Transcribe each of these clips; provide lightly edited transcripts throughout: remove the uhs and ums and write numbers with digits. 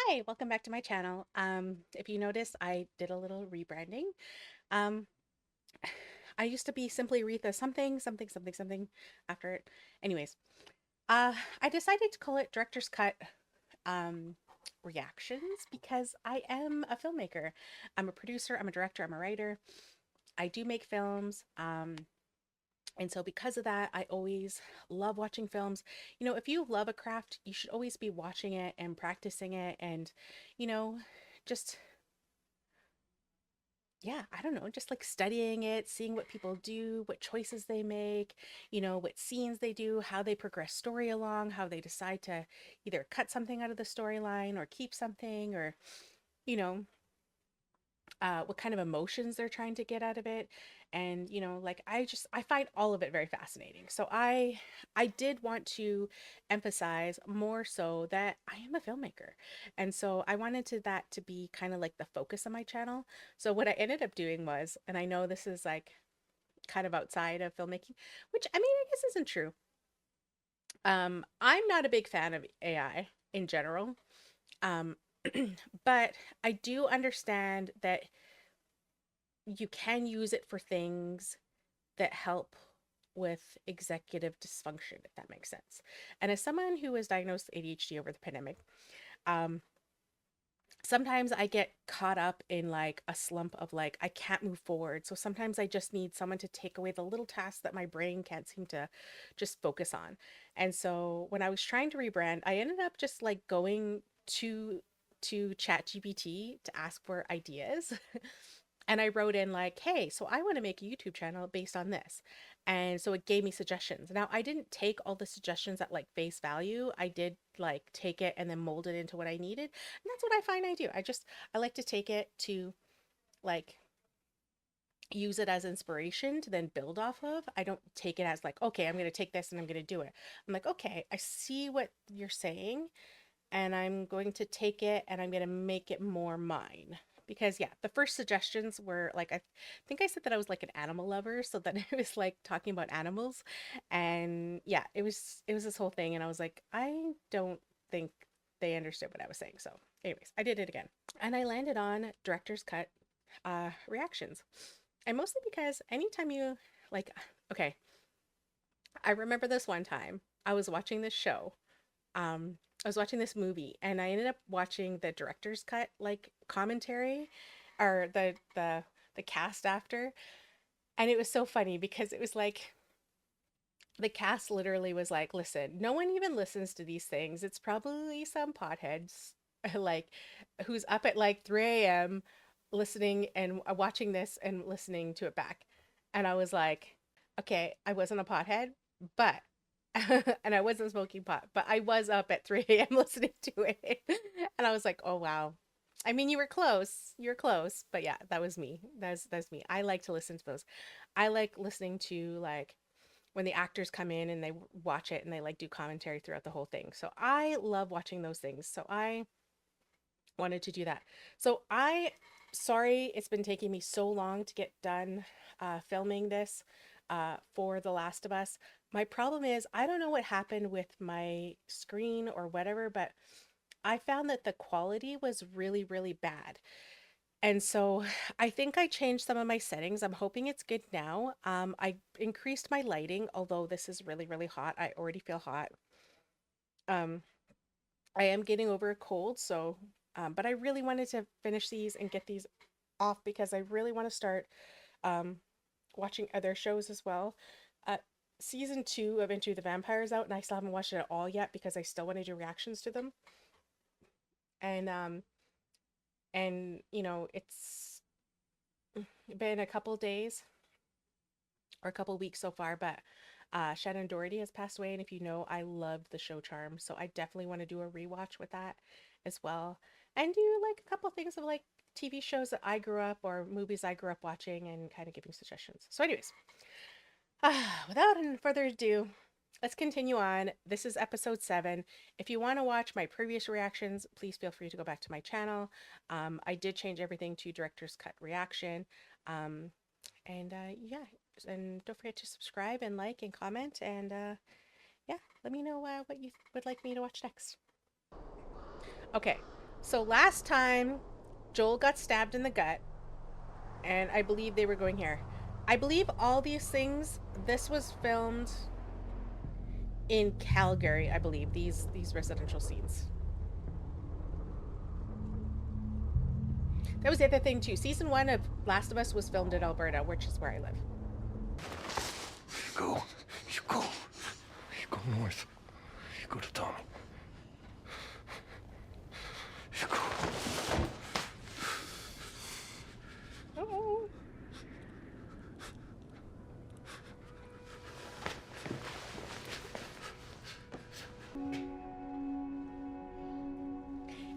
Hi, welcome back to my channel. If you notice, I did a little rebranding. Um, I used to be simply Aretha something, something, something, something after it. Anyways, I decided to call it Director's Cut um, Reactions because I am a filmmaker. I'm a producer, I'm a director, I'm a writer. I do make films. And so because of that, I always love watching films. If you love a craft, you should always be watching it and practicing it and, you know, just yeah, I don't know, just like studying it, seeing what people do, what choices they make, what scenes they do, how they progress story along, how they decide to either cut something out of the storyline or keep something, or, you know, what kind of emotions they're trying to get out of it. And like I find all of it very fascinating. So I did want to emphasize more so that I am a filmmaker, and so I wanted that to be kind of like the focus of my channel. So what I ended up doing was, and I know this is like kind of outside of filmmaking, which I mean I guess isn't true. I'm not a big fan of AI in general. um but I do understand that you can use it for things that help with executive dysfunction, if that makes sense. And as someone who was diagnosed with ADHD over the pandemic, um, sometimes I get caught up in like a slump of like, I can't move forward. So sometimes I just need someone to take away the little tasks that my brain can't seem to just focus on. And so when I was trying to rebrand, I ended up just like going to ChatGPT to ask for ideas. And I wrote in like, hey, so I want to make a YouTube channel based on this. And so it gave me suggestions. Now, I didn't take all the suggestions at like face value. I did like take it and then mold it into what I needed. And that's what I find I do. I like to take it to like use it as inspiration to then build off of. I don't take it as like, okay, I'm going to take this and I'm going to do it. I'm like, okay, I see what you're saying and I'm going to take it and I'm going to make it more mine. Because yeah, the first suggestions were like I think I said that I was like an animal lover, so that it was like talking about animals. And yeah, it was this whole thing and I was like, I don't think they understood what I was saying. So, anyways, I did it again. And I landed on director's cut reactions. And mostly because anytime you like okay, I remember this one time I was watching this show, I was watching this movie and I ended up watching the director's cut like commentary or the cast after, and it was so funny because it was like the cast literally was like, listen, no one even listens to these things. It's probably some potheads like who's up at like 3 a.m. listening and watching this and listening to it back. And I was like, okay, I wasn't a pothead, but and I wasn't smoking pot, but I was up at 3 a.m. listening to it. And I was like, oh wow. I mean, you were close. You're close, but yeah, that was me. That's me. I like to listen to those. I like listening to like when the actors come in and they watch it and they like do commentary throughout the whole thing. So I love watching those things. So I wanted to do that. So sorry it's been taking me so long to get done filming this for The Last of Us. My problem is I don't know what happened with my screen or whatever, but I found that the quality was really, really bad. And so I think I changed some of my settings. I'm hoping it's good now. I increased my lighting, although this is really, really hot. I already feel hot. Um, I am getting over a cold, so, but I really wanted to finish these and get these off because I really want to start um, watching other shows as well. Uh, season 2 of Into the Vampires out, and I still haven't watched it at all yet because I still want to do reactions to them. And it's been a couple days or a couple weeks so far, but Shannon Doherty has passed away, and if you know, I loved the show Charm, so I definitely want to do a rewatch with that as well, and do like a couple things of like TV shows that I grew up or movies I grew up watching, and kind of giving suggestions. So, anyways, without any further ado, let's continue on. This is episode 7. If you want to watch my previous reactions, please feel free to go back to my channel. I did change everything to director's cut reaction. Um, and yeah, and don't forget to subscribe and like and comment. And yeah, let me know what you would like me to watch next. Okay. So last time, Joel got stabbed in the gut, and I believe they were going here. I believe all these things. This was filmed in Calgary. I believe these residential scenes. That was the other thing too. Season 1 of Last of Us was filmed in Alberta, which is where I live. You go. You go. You go north. You go to Tommy. You go. Oh.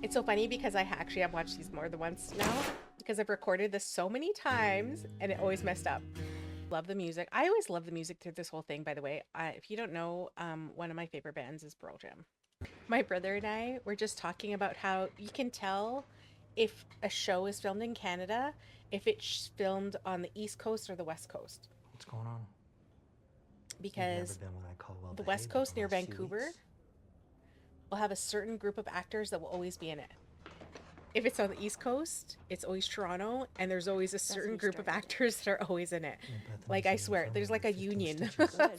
It's so funny because I actually have watched these more than once now because I've recorded this so many times and it always messed up. Love the music. I always love the music through this whole thing, by the way. If you don't know, one of my favorite bands is Pearl Jam. My brother and I were just talking about how you can tell if a show is filmed in Canada if it's filmed on the East Coast or the West Coast. What's going on? Because been what I call well the West behaved Coast the near last few Vancouver weeks. will have a certain group of actors that will always be in it. If it's on the East Coast, it's always Toronto, and there's always a certain group of actors that are always in it. Like, I swear, there's like a union.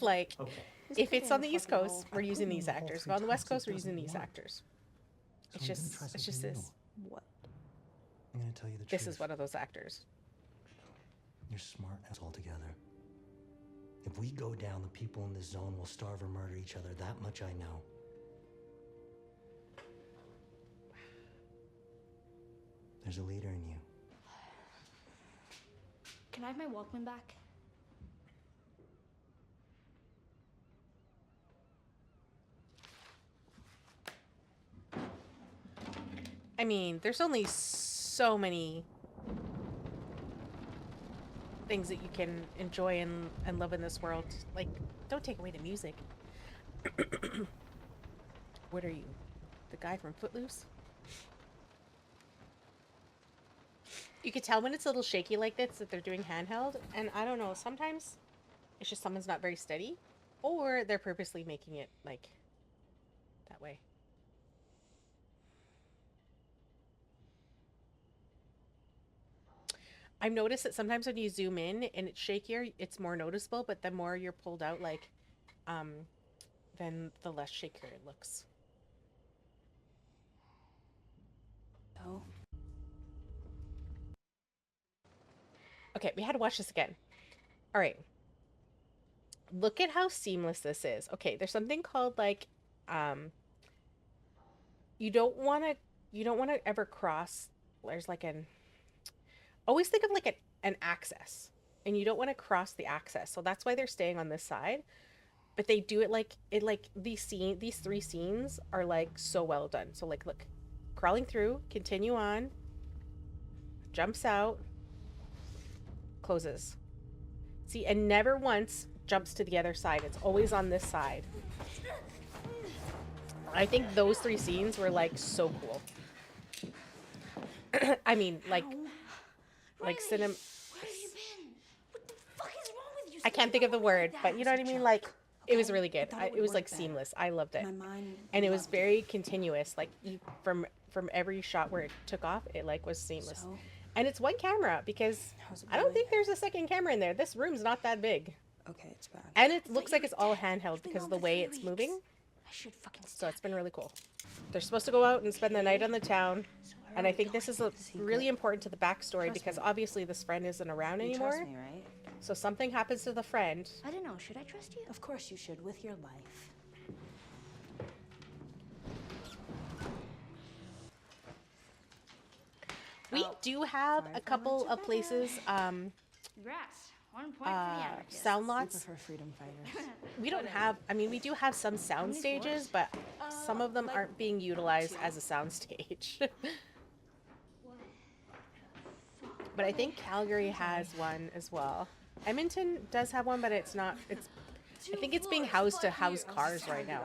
Like, Okay. if it's on the East Coast, we're using these actors. If on the West Coast, we're using these actors. It's just this. What? I'm gonna tell you the truth. This is one of those actors. You're smart as altogether. If we go down, the people in this zone will starve or murder each other. That much I know. There's a leader in you. Can I have my Walkman back? I mean, there's only so many things that you can enjoy and love in this world. Like, don't take away the music. What are you? The guy from Footloose? You could tell when it's a little shaky like this that they're doing handheld, and I don't know, sometimes it's just someone's not very steady, or they're purposely making it like that way. I've noticed that sometimes when you zoom in and it's shakier, it's more noticeable, but the more you're pulled out, like, then the less shakier it looks. Oh. Okay, we had to watch this again. All right. Look at how seamless this is. Okay, there's something called like you don't want to ever cross, there's like an, always think of like an axis, and you don't want to cross the axis. So that's why they're staying on this side. But they do it like these three scenes are like so well done. So like, look, crawling through, continue on, jumps out, closes. See, and never once jumps to the other side. It's always on this side. I think those three scenes were like so cool. I mean, like cinema. Where have you been? What the fuck is wrong with you? I can't think of the word, but you know what I mean? Like, it was really good. thought it would It was work like better. seamless. I loved it. My mind And it was loved it. very continuous. Like, from every shot where it took off, it like was seamless. So? And it's one camera because How's it I don't going? think there's a second camera in there. This room's not that big. Okay, it's back. And it I looks thought like you it's were all dead. handheld You've been because of gone the for way 3 it's weeks. moving. I should fucking So stab it's been really cool. They're supposed to go out and spend the night on the town. And I think this is really important to the backstory Trust because me. obviously this friend isn't around you. You anymore. trust me, right? So something happens to the friend. I don't know. Should I trust you? Of course you should, with your life. We do have a couple of places, Congrats. 1 point for the anarchists. sound We lots. prefer freedom fighters. We don't have, I mean, we do have some sound many stages, but some of them aren't being utilized as a sound stage. But I think Calgary has one as well. Edmonton does have one, but it's not, I think it's being housed to house cars right now.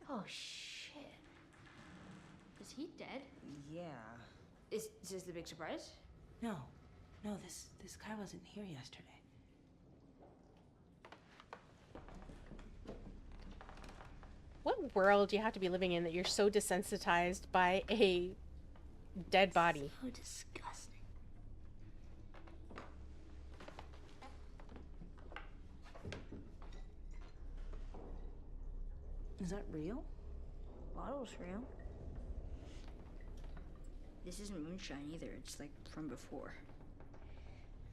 Oh shit. Is he dead? Yeah. Is this the big surprise? No. No, this guy wasn't here yesterday. What world do you have to be living in that you're so desensitized by a dead body? So disgusting. Is that real? Bottle's real. This isn't moonshine either. It's like from before.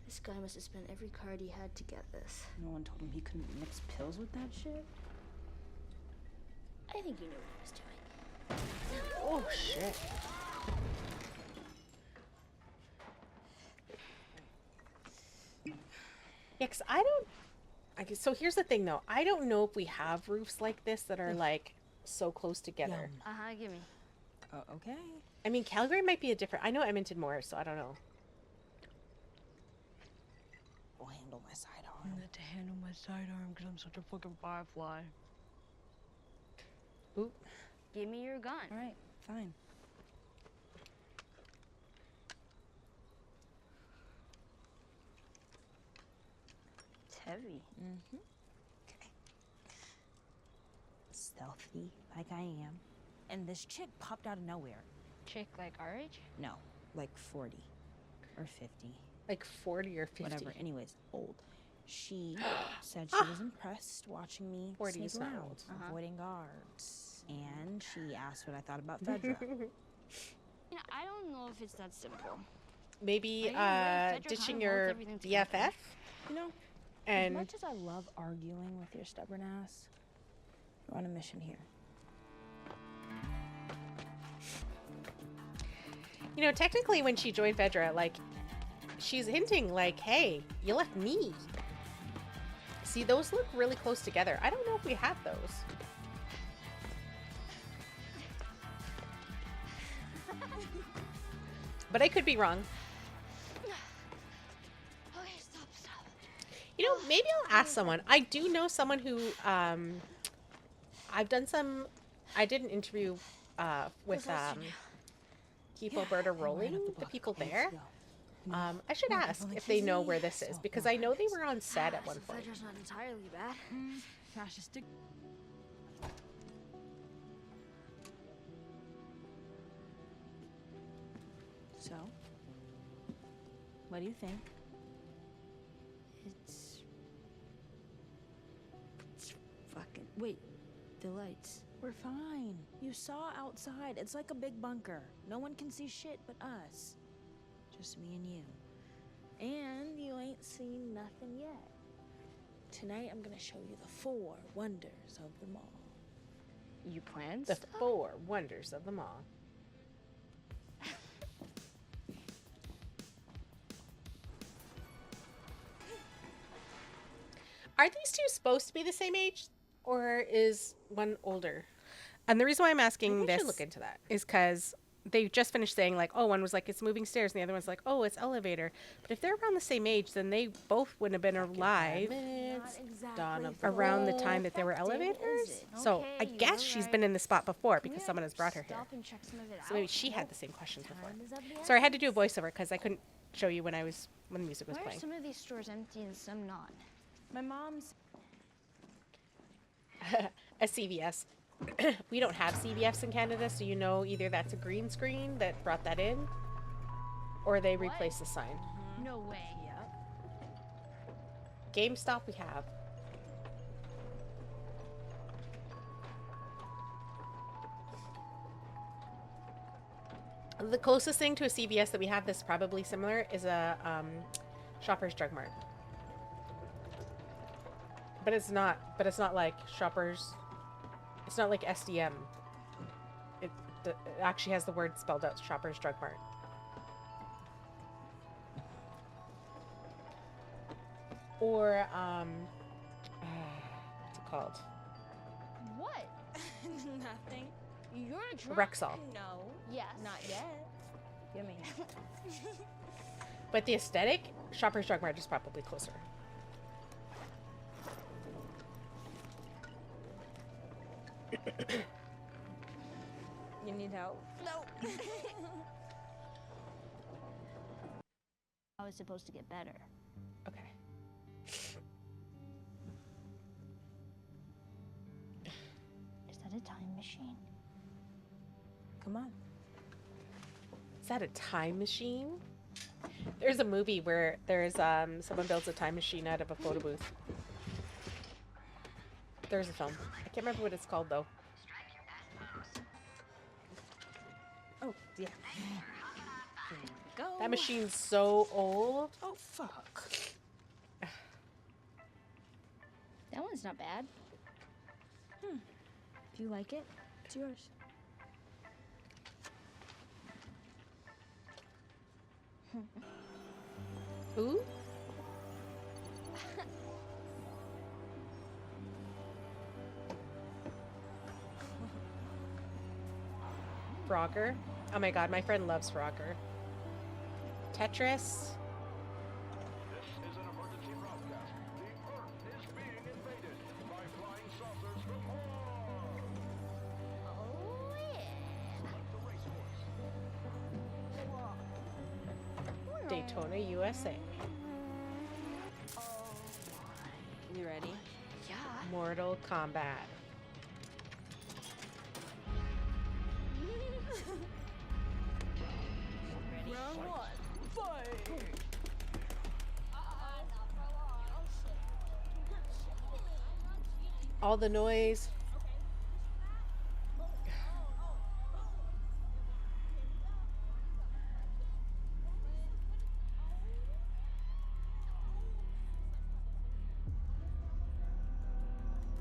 This guy must have spent every card he had to get this. No one told him he couldn't mix pills with that shit? I think he knew what he was doing. Oh shit. Yeah, 'cause I don't. I guess, so here's the thing, though. I don't know if we have roofs like this that are like so close together. Give me. Oh, okay. I mean, Calgary might be a different. I know Edmonton more, so I don't know. I'll handle my sidearm. I had to handle my sidearm because I'm such a fucking firefly. Ooh. Give me your gun. All right, fine. It's heavy. Mm-hmm. Okay. Stealthy, like I am. And this chick popped out of nowhere. Chick like our age? No, like 40 or 50. Like 40 or 50. Whatever. Anyways, old. She said she was impressed watching me 40 sneak is not around, old. avoiding guards. And she asked what I thought about Fedra. I don't know if it's that simple. Maybe Are you right? Fedra ditching kinda holds your everything together. BFF? You know, And as much as I love arguing with your stubborn ass, we're on a mission here. you know, technically, when she joined Fedra, like, she's hinting, like, hey, you left me. See, those look really close together. I don't know if we have those. But I could be wrong. Okay, stop. You know, maybe I'll ask someone. I do know someone who, I did an interview with Keep Alberta Rolling, the people there. I should ask if they know where this is, because I know they were on set at one point. Fedra's not entirely bad. Fascistic. So, what do you think? It's fucking. Wait, the lights. We're fine. You saw outside. It's like a big bunker. No one can see shit but us. Just me and you. And you ain't seen nothing yet. Tonight I'm gonna show you the 4 wonders of the mall. You planned The stuff? 4 wonders of the mall. Are these two supposed to be the same age, or is one older? And the reason why I'm asking Maybe I this should look into that is because they just finished saying, like, oh, one was like, it's moving stairs, and the other one's like, oh, it's elevator. But if they're around the same age, then they both wouldn't have been alive around the time that there were elevators. So I Okay, guess you're she's right. been in the spot before because someone has brought her here. Stop and check some of it So maybe out. she had the same questions before. Time is of the Sorry, I had to do a voiceover because I couldn't show you when the music was Why are playing. some of these stores empty and some not? My mom's. A CVS. We don't have CVS in Canada, so you know either that's a green screen that brought that in, or they replaced the sign. No way. GameStop we have. The closest thing to a CVS that we have that's probably similar is a Shoppers Drug Mart. But it's not like Shoppers. It's not like SDM. It actually has the word spelled out, Shoppers Drug Mart. Or what's it called? What? Nothing. You're drunk. Rexall. No. Yes. Not yet. Gimme. But the aesthetic, Shoppers Drug Mart is probably closer. You need help? No. I was supposed to get better. Okay. Is that a machine. Come on. Is that a time machine? There's a movie where there's someone builds a time machine out of a photo booth. There's a film. I can't remember what it's called though. Oh, yeah. Here we go. That machine's so old. Oh, fuck. That one's not bad. If you like it, it's yours. Who? Frogger. Oh my god, my friend loves Frogger. Tetris. This is an emergency broadcast. The Earth is being invaded by flying saucers from Mars. Oh, yeah. The racecourse. Daytona, USA. You ready? Yeah. Mortal Kombat. Round one. Fight! All the noise.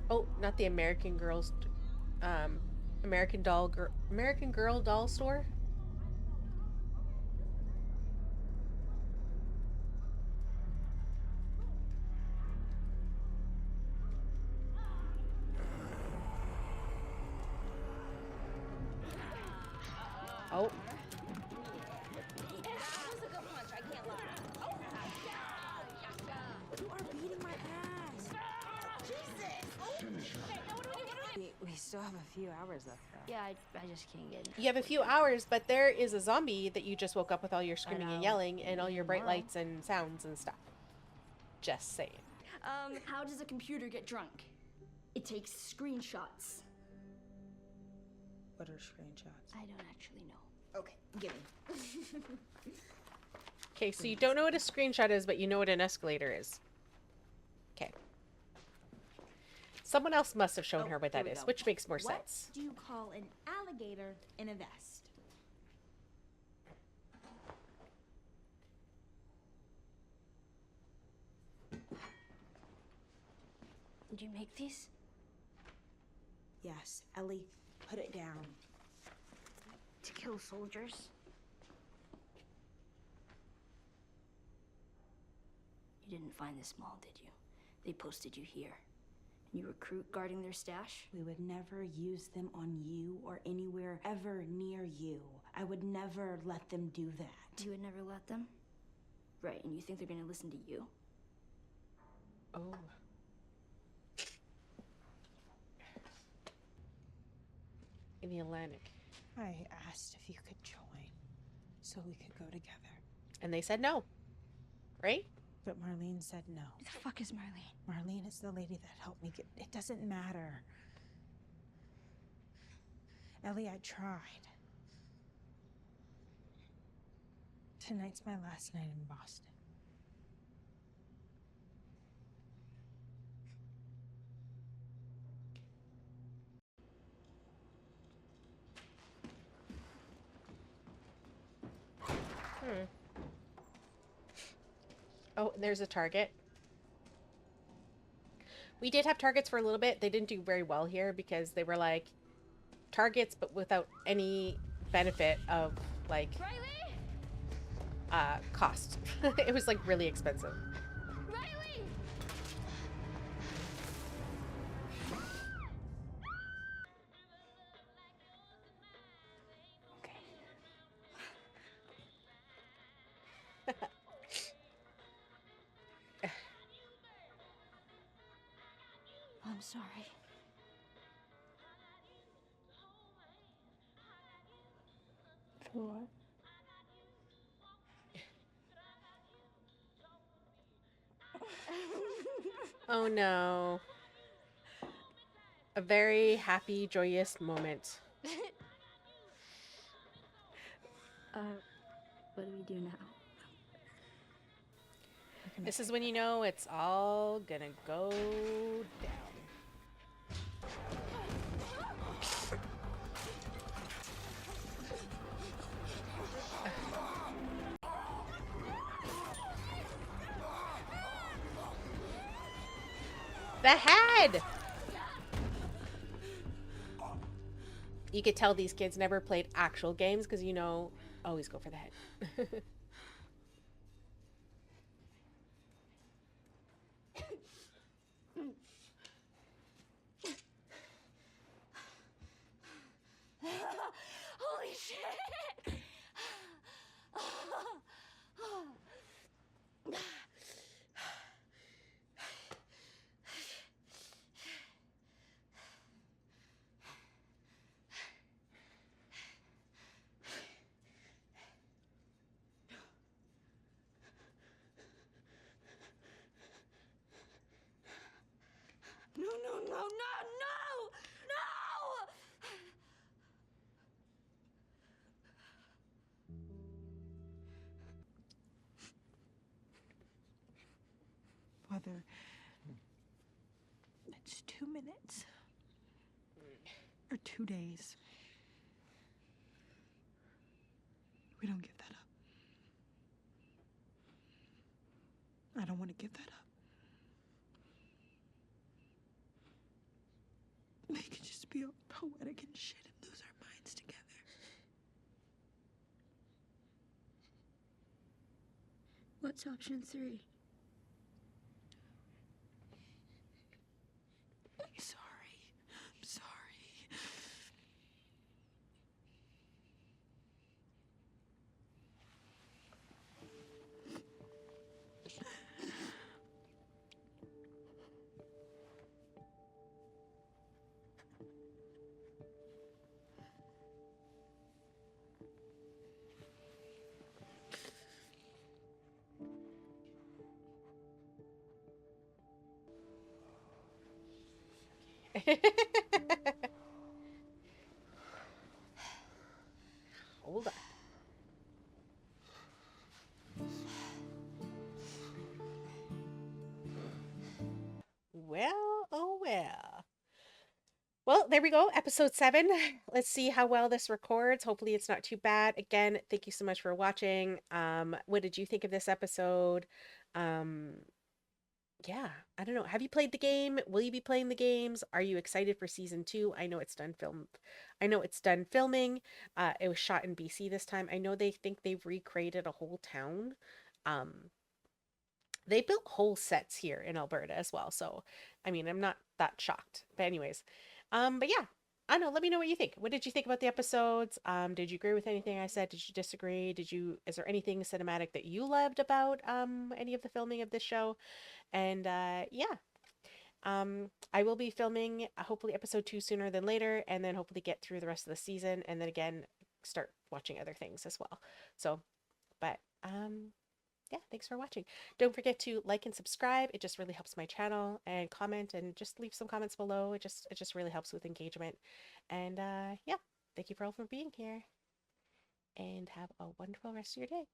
Oh, not the American Girls, American Girl doll store. Oh, You are beating my ass. We still have a few hours left, though. Yeah, I just can't get it. you have a few hours, but there is a zombie that you just woke up with all your screaming and know. yelling and all your bright Tomorrow. lights and sounds and stuff. Just saying. How does a computer get drunk? It takes screenshots. What are screenshots? I don't actually know. Okay, give me. Okay, so you don't know what a screenshot is, but you know what an escalator is. Okay. Someone else must have shown Oh, her what here that we is, go. which makes more What sense. do you call an alligator in a vest? Did you make these? Yes, Ellie, put it down. To kill soldiers? You didn't find this mall, did you? They posted you here. And you recruit guarding their stash? We would never use them on you or anywhere ever near you. I would never let them do that. You would never let them? Right, and you think they're gonna listen to you? Oh. In the Atlantic. I asked if you could join so we could go together. And they said no. Right? But Marlene said no. Who the fuck is Marlene? Marlene is the lady that helped me get. It doesn't matter. Ellie, I tried. Tonight's my last night in Boston. Oh, there's a Target. We did have Targets for a little bit. They didn't do very well here because they were like Targets, but without any benefit of like cost. It was like really expensive. Riley! Okay. I'm sorry. For what? Oh no. A very happy, joyous moment. What do we do now? This is when you know it's all gonna go down. The head! You could tell these kids never played actual games because, you know, always go for the head. Holy shit! No, no, no, no, no! No! Whether it's 2 minutes or 2 days, we don't give that up. I don't want to give that up. We could just be all poetic and shit and lose our minds together. What's option 3? I'm sorry. I'm sorry. Hold on. Well, oh well. Well, there we go. Episode 7. Let's see how well this records. Hopefully it's not too bad. Again, thank you so much for watching. What did you think of this episode? Yeah, I don't know. Have you played the game? Will you be playing the games? Are you excited for season 2? I know it's done filming. It was shot in BC this time. I know they think they've recreated a whole town. They built whole sets here in Alberta as well. So, I mean, I'm not that shocked. But anyways, but yeah, I don't know. Let me know what you think. What did you think about the episodes? Did you agree with anything I said? Did you disagree? Is there anything cinematic that you loved about any of the filming of this show? And yeah, I will be filming hopefully episode 2 sooner than later, and then hopefully get through the rest of the season, and then again start watching other things as well. So, but yeah, thanks for watching. Don't forget to like and subscribe. It just really helps my channel, and comment and just leave some comments below. It just really helps with engagement. And yeah, thank you for all for being here, and have a wonderful rest of your day.